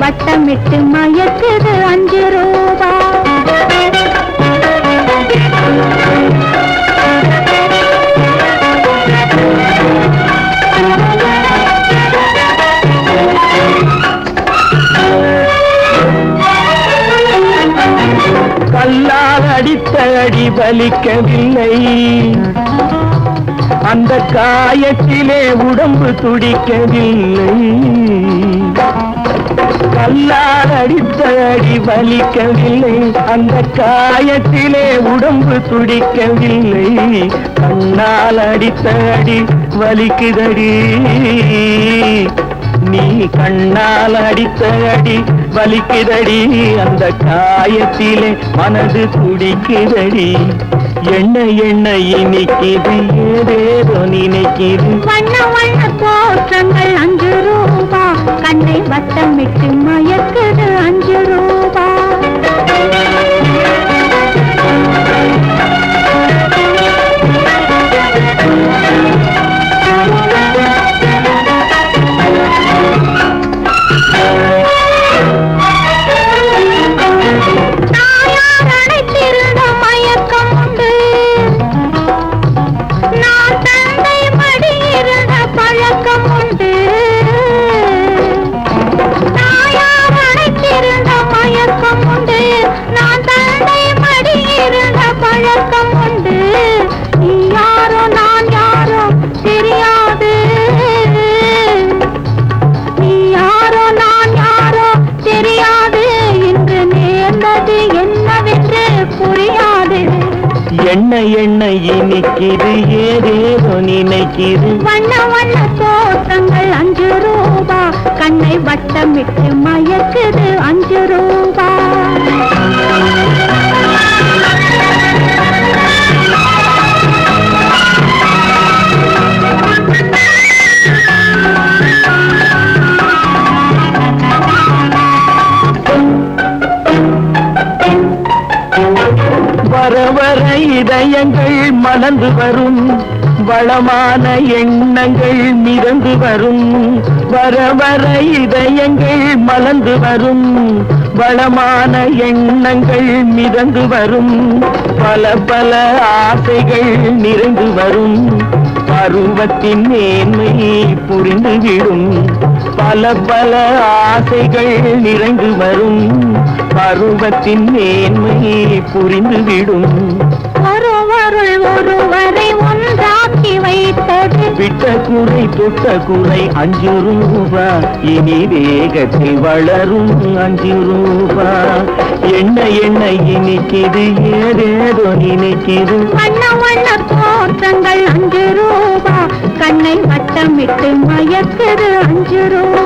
வட்டமிட்டு மயக்குது 5 ரூபா. கல்லால் அடித்த அடி வலிக்கவில்லை, அந்த காயத்திலே உடம்பு துடிக்கவில்லை. கல்லால் அடித்த அடி வலிக்கவில்லை, அந்த காயத்திலே உடம்பு துடிக்கவில்லை. கண்ணால் அடித்த அடி வலிக்குதடி, நீ கண்ணால் அடித்த அடி வலிக்குதடி, அந்த காயத்திலே மனது துடிக்குதடி. என்ன என்ன இனிக்குது, ஏதேதோ நினைக்குது. வண்ண வண்ண தோற்றங்கள் 5 ரூபா, கண்ணை வட்டமிட்டு மயக்குது 5 ரூபா. என்ன என்ன இனிக்குது, ஏதேதோ நினைக்குது. வண்ண வண்ண தோற்றங்கள் 5 ரூபா, கண்ணை வட்டமிட்டு மயக்குது 5 ரூபா. வர வர இதயங்கள் மலர்ந்து வரும், வளமான எண்ணங்கள் மிதந்து வரும். வர வர இதயங்கள் மலர்ந்து வரும், வளமான எண்ணங்கள் மிதந்து வரும். பல பல ஆசைகள் நிறைந்து வரும், பருவத்தின் மேன்மை புரிந்துவிடும். பல பல ஆசைகள் நிறைந்து வரும், பருவத்தின் மேன்மை புரிந்துவிடும். ஒருவருள் ஒருவரை ஒன்றாக்கி வைத்தது, விட்ட குறை தொட்ட குறை 5 ரூபா, இனி வேகத்தில் வளரும் 5 ரூபா. என்ன என்ன இனிக்குது, ஏதேதோ நினைக்குது. வண்ண வண்ண தோற்றங்கள் 5 ரூபா, கண்ணை வட்டமிட்டு மயக்குது 5 ரூபா.